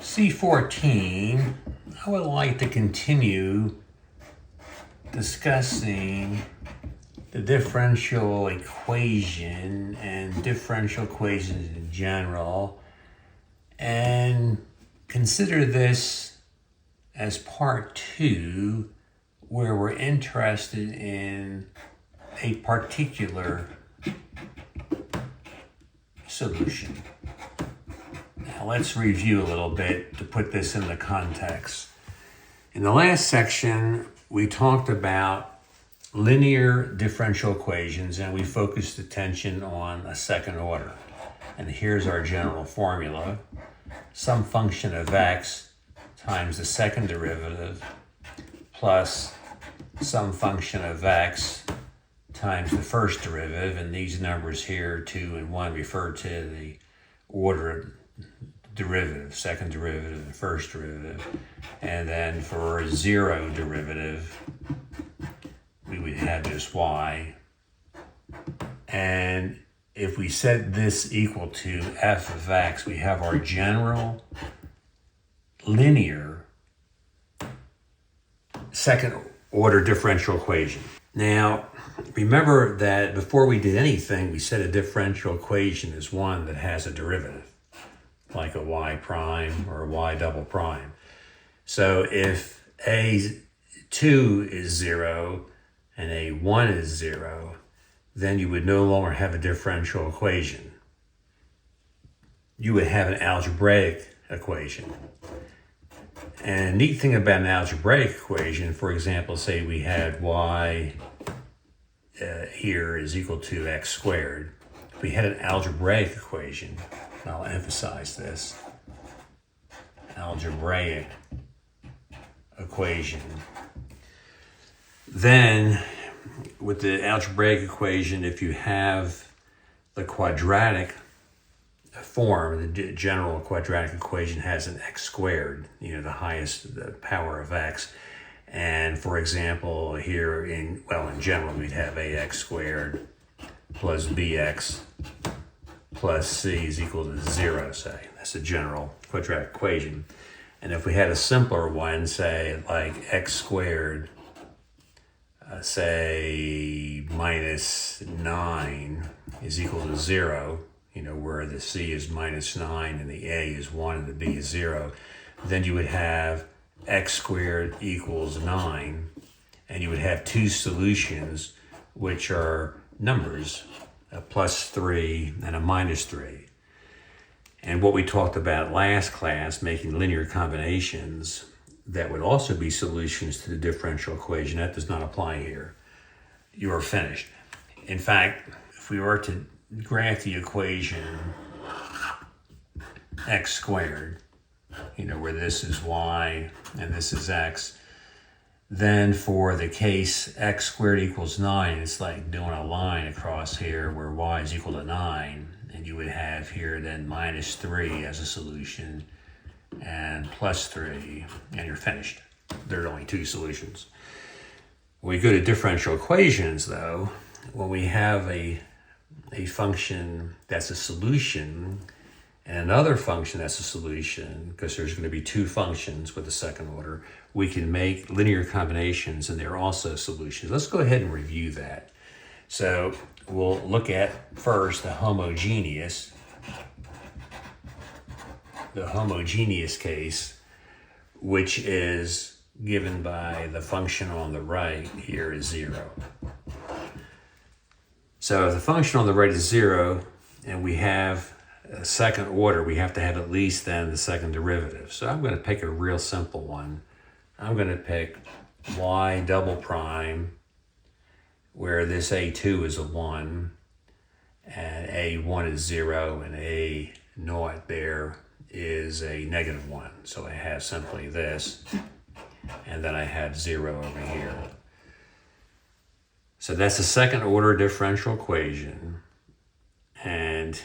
C14, I would like to continue discussing the differential equation and differential equations in general, and consider this as part 2, where we're interested in a particular solution. Now let's review a little bit to put this into context. In the last section, we talked about linear differential equations, and we focused attention on a second order. And here's our general formula. Some function of x times the second derivative plus some function of x times the first derivative, and these numbers here, 2 and 1, refer to the order derivative, second derivative and first derivative. And then for 0 derivative, we would have just y. And if we set this equal to f of x, we have our general linear second order differential equation. Now, remember that before we did anything, we said a differential equation is one that has a derivative, like a y prime or a y double prime. So if a2 is 0 and a1 is 0, then you would no longer have a differential equation. You would have an algebraic equation. And a neat thing about an algebraic equation, for example, say we had y here is equal to x squared. If we had an algebraic equation, I'll emphasize this, algebraic equation, then with the algebraic equation, if you have the quadratic form, the general quadratic equation has an x squared, the highest the power of x. And for example, here in general, we'd have ax squared plus bx plus c is equal to 0, say. That's a general quadratic equation. And if we had a simpler one, say like x squared, say minus 9 is equal to 0, where the c is minus 9 and the a is 1 and the b is 0, then you would have x squared equals 9, and you would have two solutions, which are numbers, a plus 3 and a minus 3. And what we talked about last class, making linear combinations that would also be solutions to the differential equation, that does not apply here. You are finished. In fact, if we were to graph the equation x squared, where this is y and this is x, then for the case x squared equals 9, it's like doing a line across here where y is equal to 9, and you would have here then minus 3 as a solution and plus 3, and you're finished. There are only two solutions. When we go to differential equations, though, when we have a function that's a solution and another function that's a solution, because there's going to be two functions with the second order, we can make linear combinations and they're also solutions. Let's go ahead and review that. So we'll look at first the homogeneous case, which is given by the function on the right here is 0. So if the function on the right is 0 and we have a second order, we have to have at least then the second derivative. So I'm going to pick a real simple one. I'm going to pick y double prime, where this a2 is a 1 and a1 is 0 and a naught there is a negative 1. So I have simply this, and then I have 0 over here. So that's a second order differential equation, and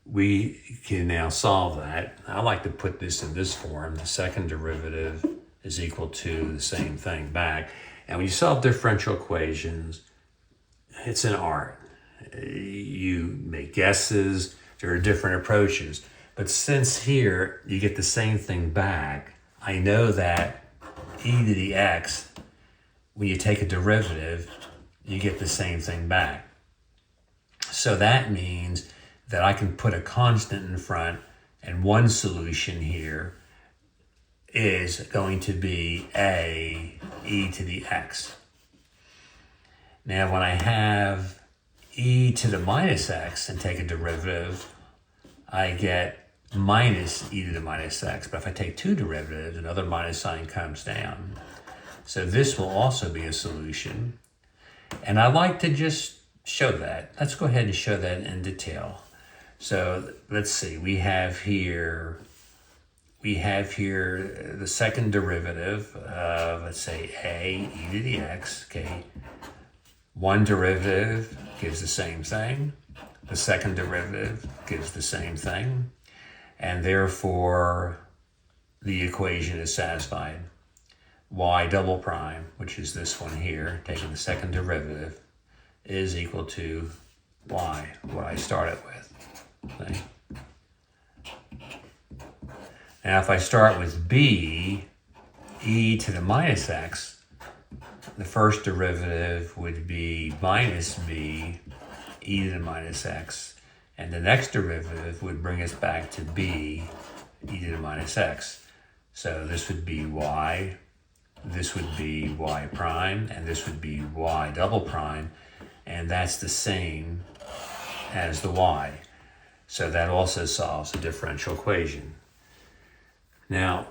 we can now solve that. I like to put this in this form. The second derivative is equal to the same thing back. And when you solve differential equations, it's an art. You make guesses. There are different approaches. But since here you get the same thing back, I know that e to the x, when you take a derivative, you get the same thing back. So that means that I can put a constant in front, and one solution here is going to be a e to the x. Now when I have e to the minus x and take a derivative, I get minus e to the minus x. But if I take two derivatives, another minus sign comes down. So this will also be a solution. And I like to just show that. Let's go ahead and show that in detail. So let's see, we have here the second derivative of, let's say, a e to the x, okay. One derivative gives the same thing. The second derivative gives the same thing. And therefore, the equation is satisfied. Y double prime, which is this one here, taking the second derivative, is equal to y, what I started with. Okay. Now, if I start with b, e to the minus x, the first derivative would be minus b, e to the minus x, and the next derivative would bring us back to b, e to the minus x. So this would be y, this would be y prime, and this would be y double prime, and that's the same as the y. So that also solves the differential equation. Now,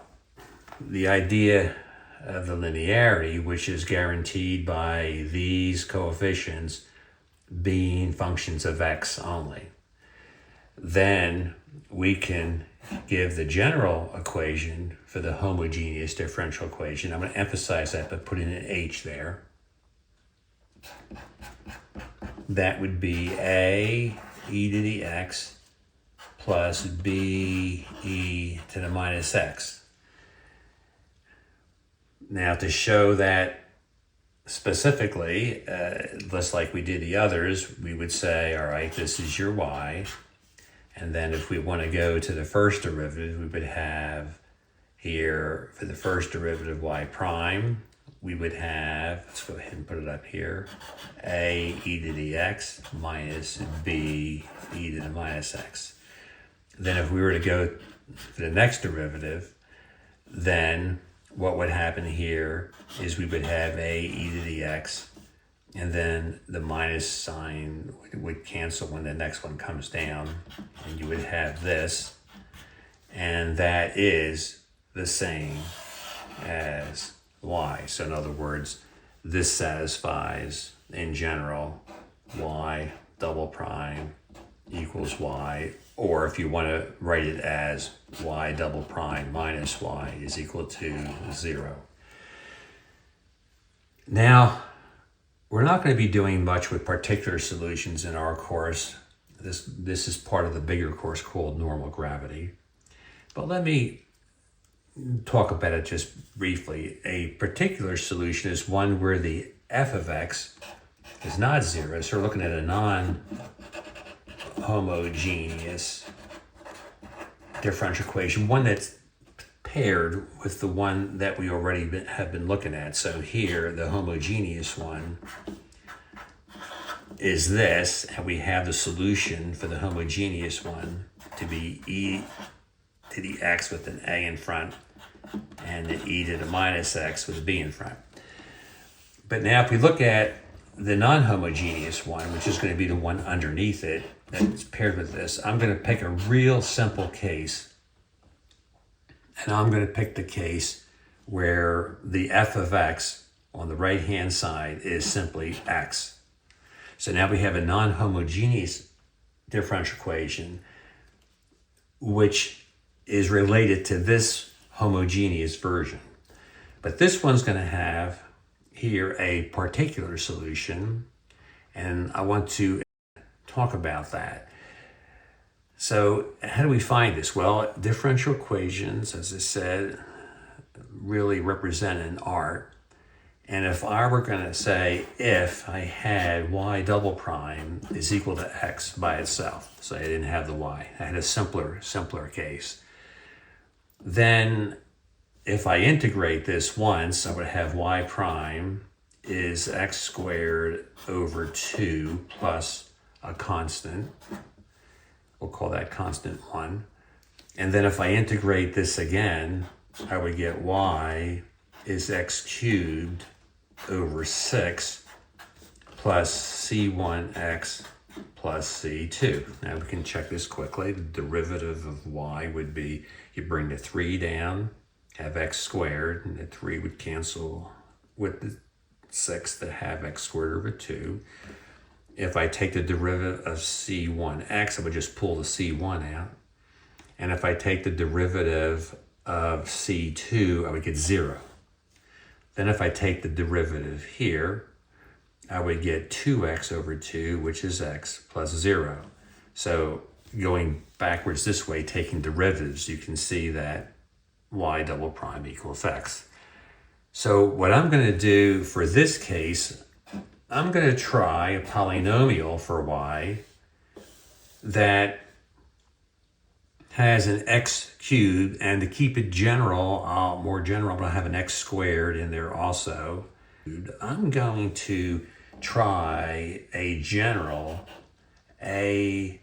the idea of the linearity, which is guaranteed by these coefficients being functions of x only, then we can give the general equation for the homogeneous differential equation. I'm going to emphasize that by putting an h there. That would be a e to the x plus b e to the minus x. Now, to show that specifically, just like we did the others, we would say, all right, this is your y. And then if we want to go to the first derivative, we would have here, for the first derivative y prime, we would have, let's go ahead and put it up here, a e to the x minus b e to the minus x. Then if we were to go to the next derivative, then what would happen here is we would have a e to the x, and then the minus sign would cancel when the next one comes down, and you would have this, and that is the same as y. So in other words, this satisfies, in general, y double prime equals y, or if you want to write it as y double prime minus y is equal to 0. Now, we're not going to be doing much with particular solutions in our course. This is part of the bigger course called normal gravity. But let me talk about it just briefly. A particular solution is one where the f of x is not 0. So we're looking at a non-homogeneous differential equation, one that's paired with the one that we already have been looking at. So here, the homogeneous one is this, and we have the solution for the homogeneous one to be e to the x with an a in front and the e to the minus x with a b in front. But now if we look at the non-homogeneous one, which is going to be the one underneath it that's paired with this, I'm going to pick a real simple case, and I'm going to pick the case where the f of x on the right-hand side is simply x. So now we have a non-homogeneous differential equation which is related to this homogeneous version. But this one's going to have here a particular solution, and I want to talk about that. So how do we find this? Well, differential equations, as I said, really represent an art, And if I were going to say if I had y double prime is equal to x by itself, so I didn't have the y, I had a simpler case, then if I integrate this once, I would have y prime is x squared over 2 plus a constant. We'll call that constant 1. And then if I integrate this again, I would get y is x cubed over 6 plus c1x plus c2. Now we can check this quickly. The derivative of y would be, you bring the 3 down, have x squared, and the 3 would cancel with the 6 that have x squared over 2. If I take the derivative of c1x, I would just pull the c1 out. And if I take the derivative of c2, I would get 0. Then if I take the derivative here, I would get 2x over 2, which is x, plus 0. So going backwards this way, taking derivatives, you can see that y double prime equals x. So what I'm going to do for this case, I'm going to try a polynomial for y that has an x cubed, and to keep it general, more general, I'm going to have an x squared in there also. I'm going to try a general ax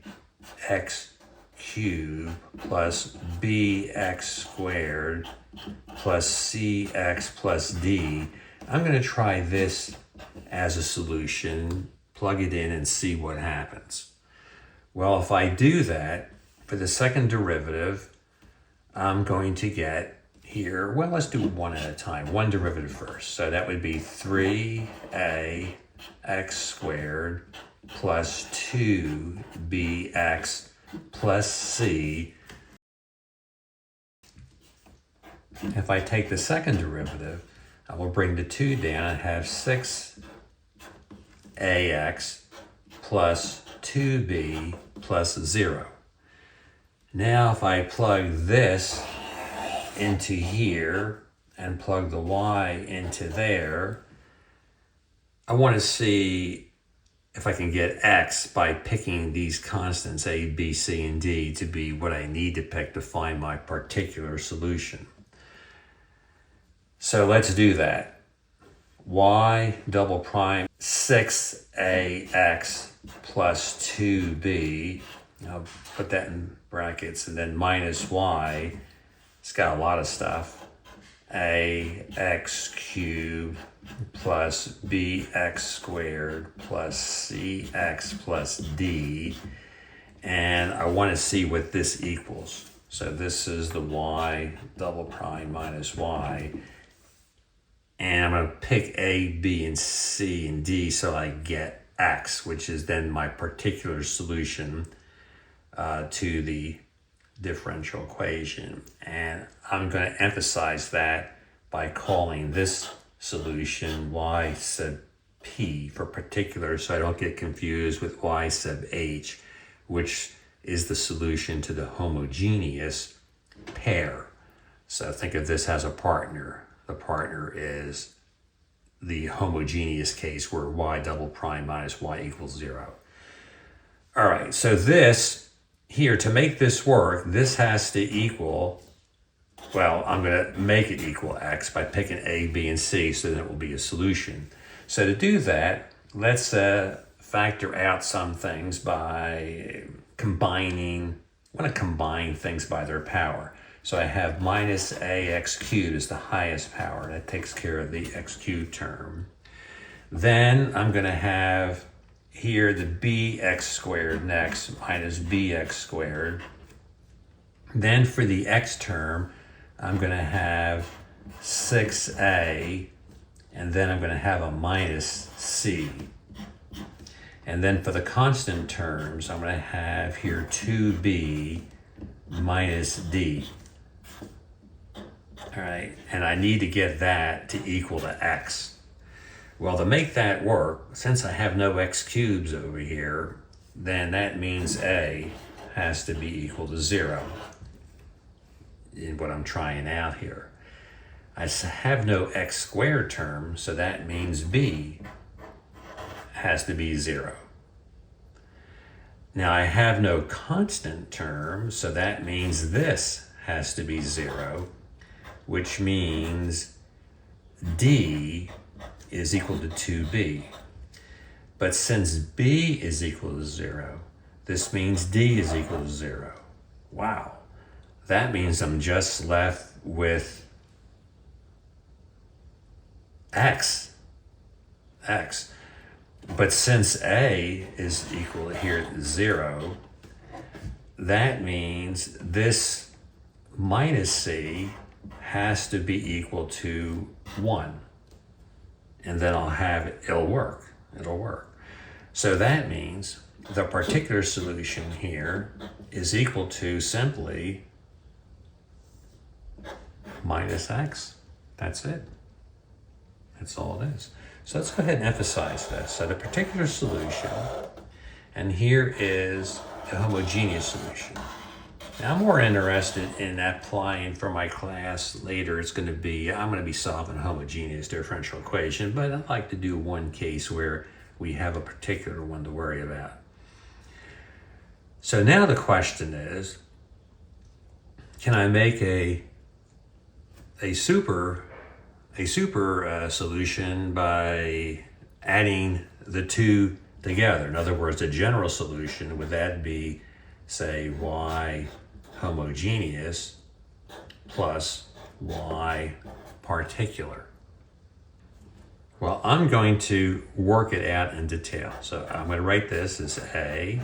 cubed plus bx squared plus cx plus d. I'm going to try this as a solution, plug it in and see what happens. Well, if I do that, for the second derivative, I'm going to get here, well, let's do one at a time, one derivative first. So that would be 3a x squared plus 2bx plus c. If I take the second derivative, I will bring the 2 down and have 6ax plus 2b plus 0. Now if I plug this into here and plug the y into there, I want to see if I can get x by picking these constants a, b, c, and d to be what I need to pick to find my particular solution. So let's do that. Y double prime 6ax plus 2b. I'll put that in brackets, and then minus y. It's got a lot of stuff. Ax cubed plus bx squared plus cx plus d. And I want to see what this equals. So this is the y double prime minus y. And I'm going to pick a, b, and c, and d so I get x, which is then my particular solution to the differential equation. And I'm going to emphasize that by calling this solution y sub p for particular, so I don't get confused with y sub h, which is the solution to the homogeneous pair. So think of this as a partner. The partner is the homogeneous case where y double prime minus y equals 0. All right, so this here, to make this work, this has to equal, well, I'm going to make it equal x by picking a, b, and c, so then it will be a solution. So to do that, let's factor out some things by combining. I want to combine things by their power. So I have minus ax cubed is the highest power. That takes care of the x cubed term. Then I'm going to have here the bx squared next, minus bx squared. Then for the x term, I'm going to have 6a, and then I'm going to have a minus c. And then for the constant terms, I'm going to have here 2b minus d. All right, and I need to get that to equal to x. Well, to make that work, since I have no x cubes over here, then that means a has to be equal to 0 in what I'm trying out here. I have no x squared term, so that means b has to be 0. Now I have no constant term, so that means this has to be 0, which means d is equal to 2b. But since b is equal to 0, this means d is equal to 0. Wow. That means I'm just left with x. But since a is equal here to 0, that means this minus c has to be equal to 1. And then it'll work. So that means the particular solution here is equal to simply minus x. That's it. That's all it is. So let's go ahead and emphasize this. So the particular solution, and here is the homogeneous solution. Now I'm more interested in applying for my class later. I'm going to be solving a homogeneous differential equation, but I'd like to do one case where we have a particular one to worry about. So now the question is, can I make a super solution by adding the two together? In other words, a general solution, would that be, say, y homogeneous plus y particular? Well, I'm going to work it out in detail. So I'm going to write this as a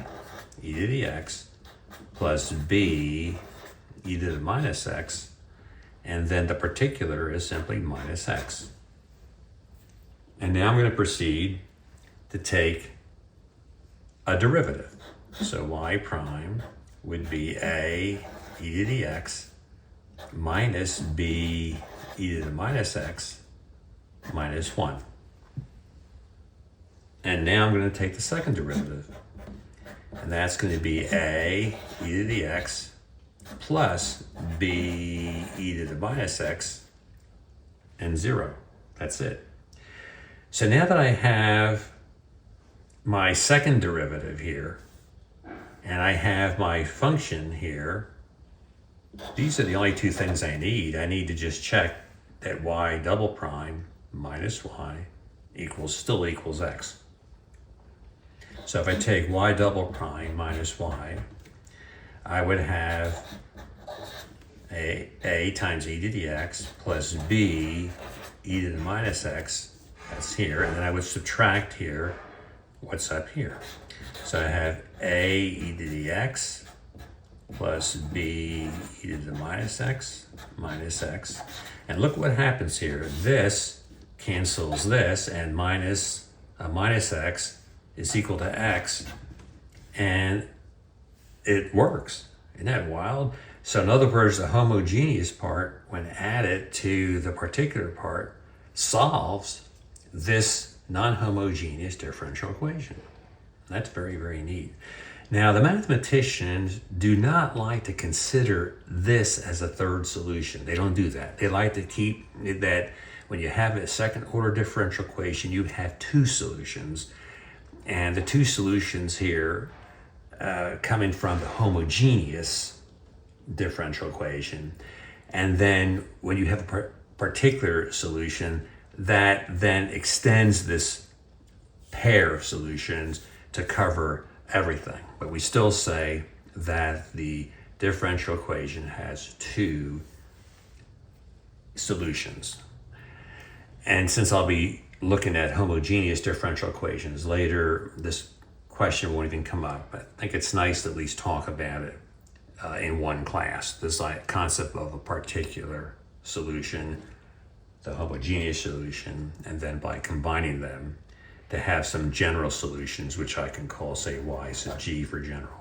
e to the x plus b e to the minus x, and then the particular is simply minus x. And now I'm going to proceed to take a derivative. So y prime would be a e to the x minus b e to the minus x minus 1. And now I'm going to take the second derivative. And that's going to be a e to the x plus b e to the minus x and 0. That's it. So now that I have my second derivative here, and I have my function here, these are the only two things I need. I need to just check that y double prime minus y still equals x. So if I take y double prime minus y, I would have a times e to the x plus b e to the minus x, that's here, and then I would subtract here what's up here. So I have a e to the x plus b e to the minus x, and look what happens here. This cancels this, and minus x is equal to x, and it works. Isn't that wild? So in other words, the homogeneous part, when added to the particular part, solves this non-homogeneous differential equation. That's very, very neat. Now, the mathematicians do not like to consider this as a third solution. They don't do that. They like to keep that when you have a second order differential equation, you have two solutions. And the two solutions here coming from the homogeneous differential equation. And then when you have a particular solution, that then extends this pair of solutions to cover everything. But we still say that the differential equation has two solutions. And since I'll be looking at homogeneous differential equations later, this question won't even come up. But I think it's nice to at least talk about it in one class. This concept of a particular solution, the homogeneous solution, and then by combining them to have some general solutions, which I can call, say, Y sub G for general.